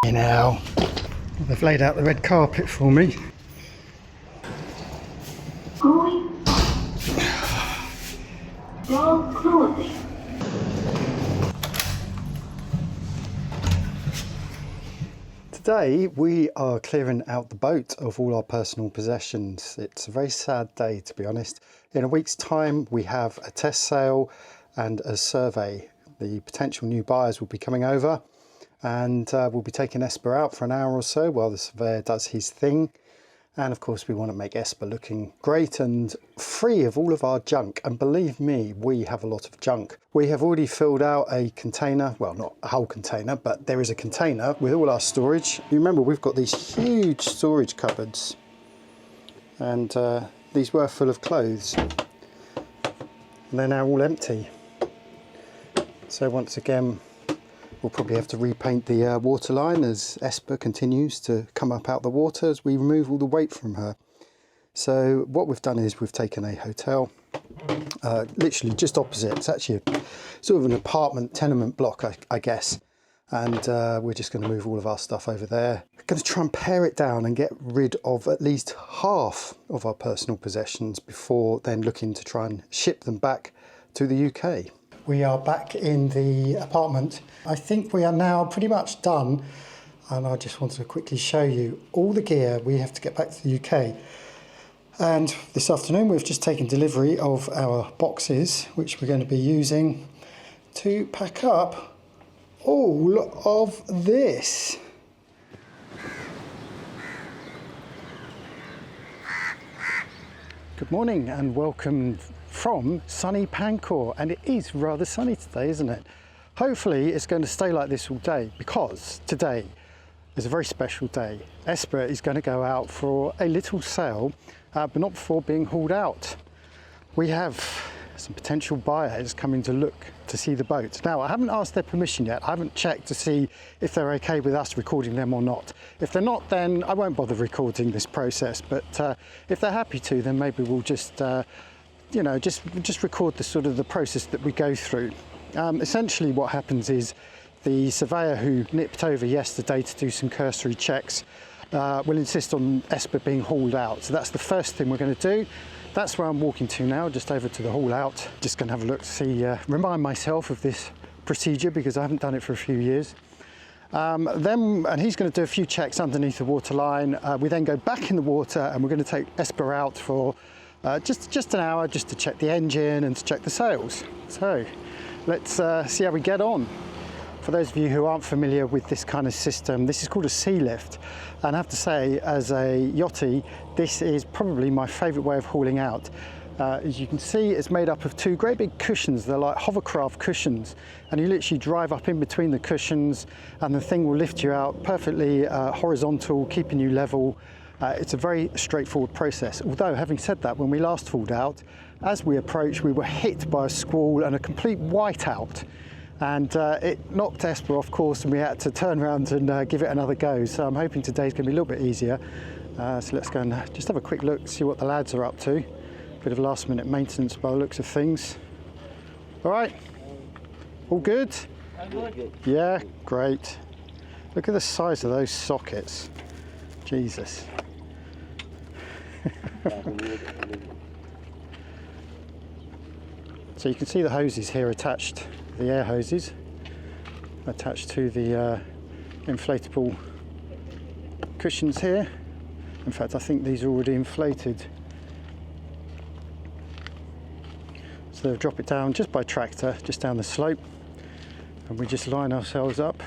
You know, they've laid out the red carpet for me. Going. Door closing. Today we are clearing out the boat of all our personal possessions. It's a very sad day, to be honest. In a week's time we have a test sail and a survey. The potential new buyers will be coming over and we'll be taking Esper out for an hour or so while the surveyor does his thing. And of course we want to make Esper looking great and free of all of our junk. And believe me, we have a lot of junk. We have already filled out a container, well, not a whole container, but there is a container with all our storage. You remember we've got these huge storage cupboards and these were full of clothes. And they're now all empty. So once again, we'll probably have to repaint the waterline as Esper continues to come up out the water as we remove all the weight from her. So what we've done is we've taken a hotel, literally just opposite. It's actually a, sort of an apartment tenement block, I guess. And we're just going to move all of our stuff over there. We're going to try and pare it down and get rid of at least half of our personal possessions before then looking to try and ship them back to the UK. We are back in the apartment. I think we are now pretty much done, and I just wanted to quickly show you all the gear we have to get back to the UK. And this afternoon we've just taken delivery of our boxes, which we're going to be using to pack up all of this. Good morning and welcome from sunny Pancor, and it is rather sunny today, isn't it? Hopefully it's going to stay like this all day, because today is a very special day. Esper is going to go out for a little sail, but not before being hauled out. We have some potential buyers coming to look to see the boat. Now, I haven't asked their permission yet. I haven't checked to see if they're okay with us recording them or not. If they're not, then I won't bother recording this process, but if they're happy to, then maybe we'll just you know, just record the sort of the process that we go through. Essentially what happens is the surveyor who nipped over yesterday to do some cursory checks will insist on Esper being hauled out. So that's the first thing we're going to do. That's where I'm walking to now, just over to the haul out. Just going to have a look to see, remind myself of this procedure because I haven't done it for a few years. And he's going to do a few checks underneath the waterline. We then go back in the water and we're going to take Esper out for just an hour, just to check the engine and to check the sails. So let's see how we get on. For those of you who aren't familiar with this kind of system, this is called a sea lift, and I have to say, as a yachty, this is probably my favourite way of hauling out. As you can see, it's made up of two great big cushions. They're like hovercraft cushions, and you literally drive up in between the cushions and the thing will lift you out perfectly horizontal, keeping you level. It's a very straightforward process. Although, having said that, when we last hauled out, as we approached, we were hit by a squall and a complete whiteout. And it knocked Esper off course and we had to turn around and give it another go. So I'm hoping today's going to be a little bit easier. So let's go and just have a quick look, see what the lads are up to. Bit of last minute maintenance by the looks of things. All right, all good? Yeah, great. Look at the size of those sockets. Jesus. So you can see the hoses here attached, the air hoses attached to the inflatable cushions here. In fact, I think these are already inflated. So they'll drop it down just by tractor, just down the slope, and we just line ourselves up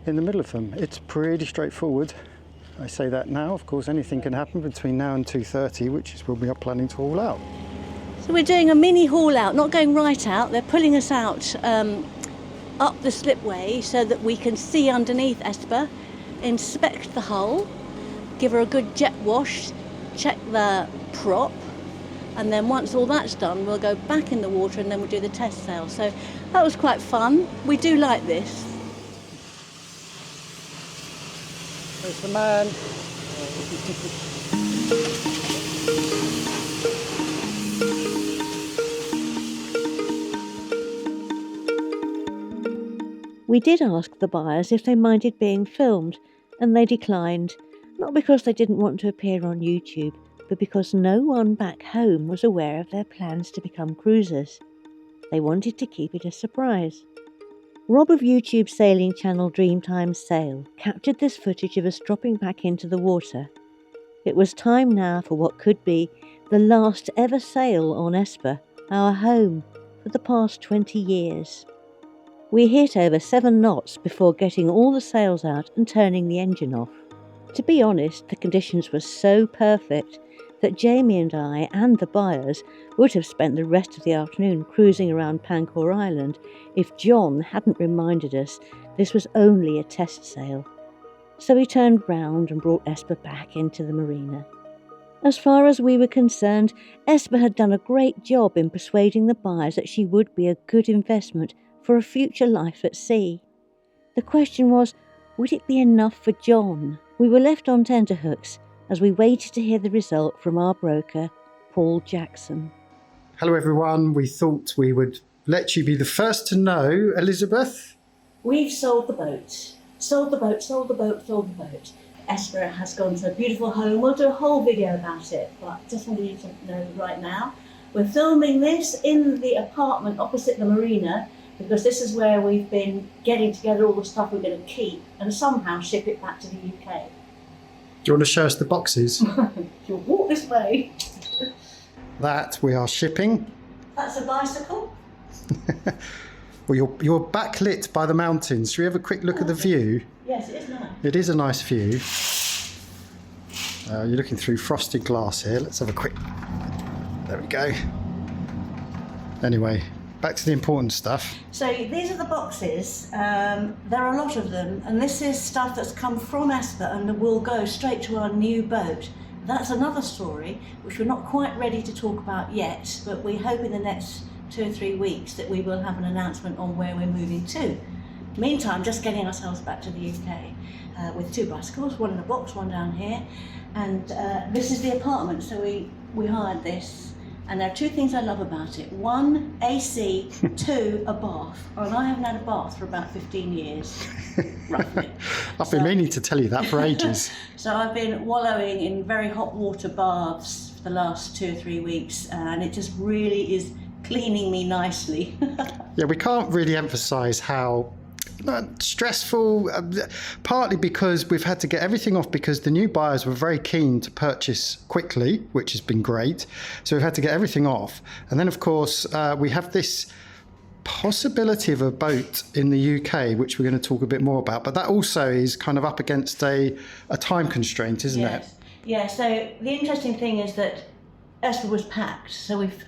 in the middle of them. It's pretty straightforward. I say that now, of course anything can happen between now and 2:30, which is when we are planning to haul out. So we're doing a mini haul out, not going right out. They're pulling us out up the slipway so that we can see underneath Esper, inspect the hull, give her a good jet wash, check the prop, and then once all that's done, we'll go back in the water and then we'll do the test sail. So that was quite fun. We do like this. There's the man. We did ask the buyers if they minded being filmed, and they declined, not because they didn't want to appear on YouTube, but because no one back home was aware of their plans to become cruisers. They wanted to keep it a surprise. Rob of YouTube sailing channel Dreamtime Sail captured this footage of us dropping back into the water. It was time now for what could be the last ever sail on Esper, our home, for the past 20 years. We hit over 7 knots before getting all the sails out and turning the engine off. To be honest, the conditions were so perfect that Jamie and I and the buyers would have spent the rest of the afternoon cruising around Pancor Island if John hadn't reminded us this was only a test sail. So he turned round and brought Esper back into the marina. As far as we were concerned, Esper had done a great job in persuading the buyers that she would be a good investment for a future life at sea. The question was, would it be enough for John? We were left on tenterhooks as we waited to hear the result from our broker, Paul Jackson. Hello everyone, we thought we would let you be the first to know, Elizabeth. We've sold the boat. Sold the boat, sold the boat, sold the boat. Esper has gone to a beautiful home. We'll do a whole video about it, but just want you to know right now, we're filming this in the apartment opposite the marina because this is where we've been getting together all the stuff we're going to keep and somehow ship it back to the UK. Do you want to show us the boxes? You'll walk this way. That we are shipping. That's a bicycle. Well, you're backlit by the mountains. Should we have a quick look at the view? Yes, it is nice. It is a nice view. You're looking through frosted glass here. Let's have a quick... There we go. Anyway, back to the important stuff. So these are the boxes. There are a lot of them, and this is stuff that's come from Esper and will go straight to our new boat. That's another story which we're not quite ready to talk about yet, but we hope in the next 2 or 3 weeks that we will have an announcement on where we're moving to. Meantime, just getting ourselves back to the UK with 2 bicycles, one in a box, one down here, and this is the apartment. So we hired this, and there are 2 things I love about it. 1, AC, 2, a bath. And I haven't had a bath for about 15 years, roughly. I've been meaning to tell you that for ages. So I've been wallowing in very hot water baths for the last 2 or 3 weeks, and it just really is cleaning me nicely. Yeah, we can't really emphasise how stressful, partly because we've had to get everything off because the new buyers were very keen to purchase quickly, which has been great. So we've had to get everything off. And then, of course, we have this possibility of a boat in the UK, which we're going to talk a bit more about. But that also is kind of up against a time constraint, isn't it? Yeah, so the interesting thing is that Esper was packed. So we've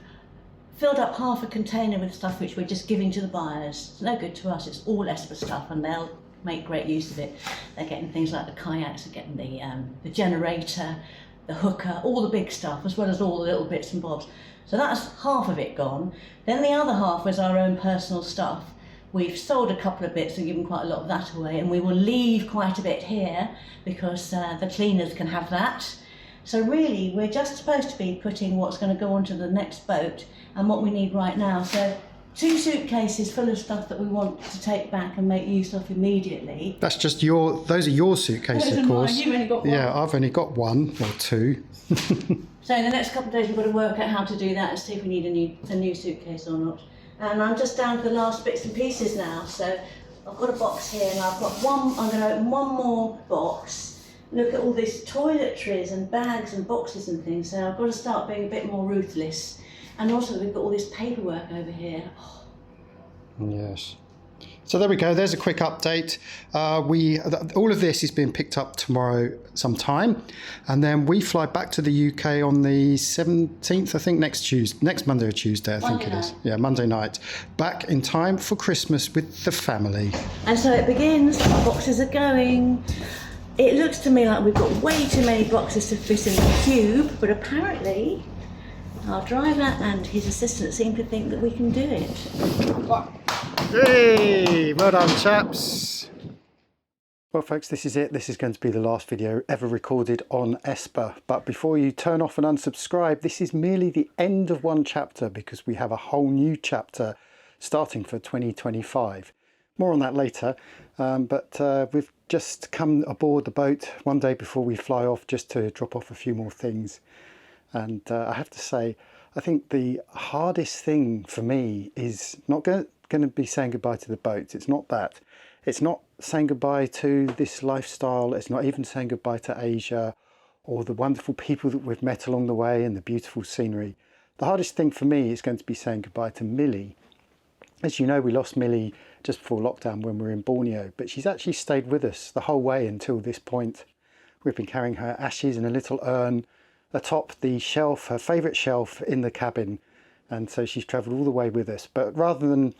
filled up half a container with stuff which we're just giving to the buyers. It's no good to us, it's all Esper stuff and they'll make great use of it. They're getting things like the kayaks, they're getting the generator, the hooker, all the big stuff, as well as all the little bits and bobs. So that's half of it gone. Then the other half was our own personal stuff. We've sold a couple of bits and given quite a lot of that away, and we will leave quite a bit here because the cleaners can have that. So really, we're just supposed to be putting what's going to go onto the next boat and what we need right now. So 2 suitcases full of stuff that we want to take back and make use of immediately. That's just those are your suitcases, of course. You've only got 1. Yeah, I've only got 1 or 2. So in the next couple of days, we've got to work out how to do that and see if we need a new suitcase or not. And I'm just down to the last bits and pieces now. So I've got a box here and I've got I'm going to open 1 more box. Look at all these toiletries and bags and boxes and things. So I've got to start being a bit more ruthless. And also we've got all this paperwork over here. Oh. Yes. So there we go. There's a quick update. All of this is being picked up tomorrow sometime, and then we fly back to the UK on the 17th, I think, next Monday or Tuesday, I think it is. Yeah, Monday night. Back in time for Christmas with the family. And so it begins. The boxes are going. It looks to me like we've got way too many boxes to fit in the cube, but apparently our driver and his assistant seem to think that we can do it. Hey, well done, chaps. Well, folks, this is it. This is going to be the last video ever recorded on Esper. But before you turn off and unsubscribe, this is merely the end of one chapter because we have a whole new chapter starting for 2025. More on that later, but we've just come aboard the boat one day before we fly off just to drop off a few more things. And I have to say, I think the hardest thing for me is not going to be saying goodbye to the boat. It's not that. It's not saying goodbye to this lifestyle. It's not even saying goodbye to Asia or the wonderful people that we've met along the way and the beautiful scenery. The hardest thing for me is going to be saying goodbye to Millie. As you know, we lost Millie just before lockdown when we were in Borneo, but she's actually stayed with us the whole way until this point. We've been carrying her ashes in a little urn atop the shelf, her favourite shelf in the cabin, and so she's travelled all the way with us. But rather than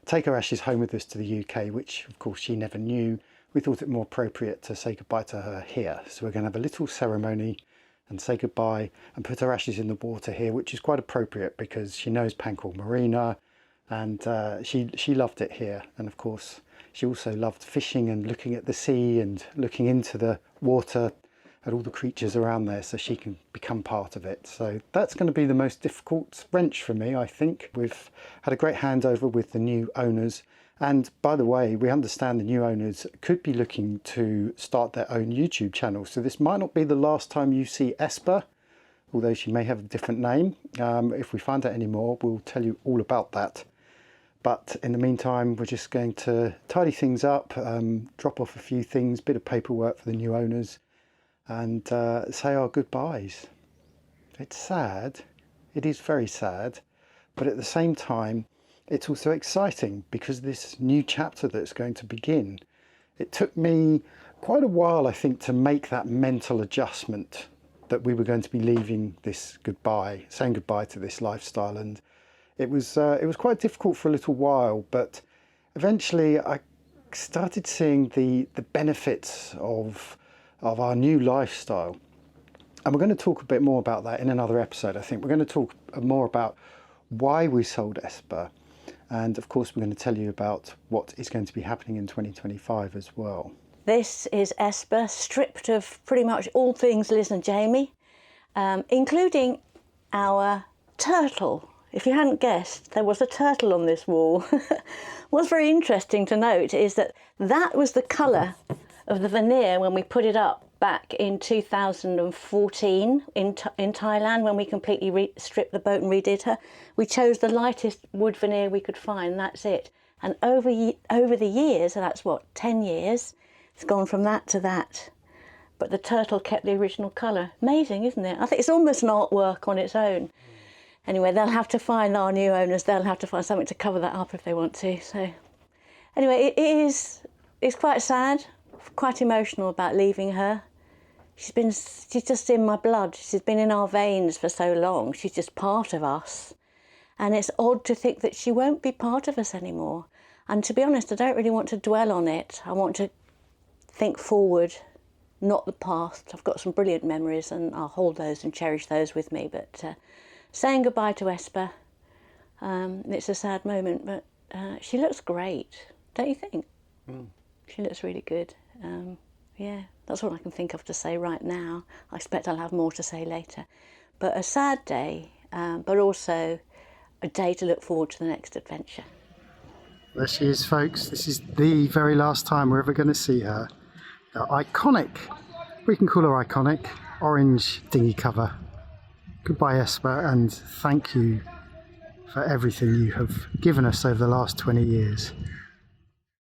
take her ashes home with us to the UK, which of course she never knew, we thought it more appropriate to say goodbye to her here. So we're going to have a little ceremony and say goodbye and put her ashes in the water here, which is quite appropriate because she knows Pancor Marina, and she loved it here. And of course she also loved fishing and looking at the sea and looking into the water at all the creatures around there, so she can become part of it. So that's going to be the most difficult wrench for me, I think. We've had a great handover with the new owners, and by the way, we understand the new owners could be looking to start their own YouTube channel, so this might not be the last time you see Esper, although she may have a different name. If we find out any more, we'll tell you all about that. But in the meantime, we're just going to tidy things up, drop off a few things, bit of paperwork for the new owners, and say our goodbyes. It's sad, it is very sad, but at the same time it's also exciting because this new chapter that's going to begin, it took me quite a while, I think, to make that mental adjustment that we were going to be leaving this goodbye, saying goodbye to this lifestyle. And it was quite difficult for a little while, but eventually I started seeing the benefits of our new lifestyle. And we're going to talk a bit more about that in another episode. I think we're going to talk more about why we sold Esper, and of course we're going to tell you about what is going to be happening in 2025 as well. This is Esper, stripped of pretty much all things Liz and Jamie, including our turtle. If you hadn't guessed, there was a turtle on this wall. What's very interesting to note is that that was the colour of the veneer when we put it up back in 2014 in Thailand, when we completely stripped the boat and redid her. We chose the lightest wood veneer we could find, that's it. And over the years, so that's what, 10 years, it's gone from that to that. But the turtle kept the original colour. Amazing, isn't it? I think it's almost an artwork on its own. Anyway, they'll have to find, our new owners, they'll have to find something to cover that up if they want to. So anyway, it's quite sad, quite emotional about leaving her. She's just in my blood. She's been in our veins for so long. She's just part of us. And it's odd to think that she won't be part of us anymore. And to be honest, I don't really want to dwell on it. I want to think forward, not the past. I've got some brilliant memories and I'll hold those and cherish those with me. But saying goodbye to Esper, it's a sad moment, but she looks great, don't you think? Mm. She looks really good. Yeah, that's all I can think of to say right now. I expect I'll have more to say later. But a sad day, but also a day to look forward to the next adventure. There she is, folks. This is the very last time we're ever going to see her. The iconic, we can call her iconic, orange dinghy cover. Goodbye, Esper, and thank you for everything you have given us over the last 20 years.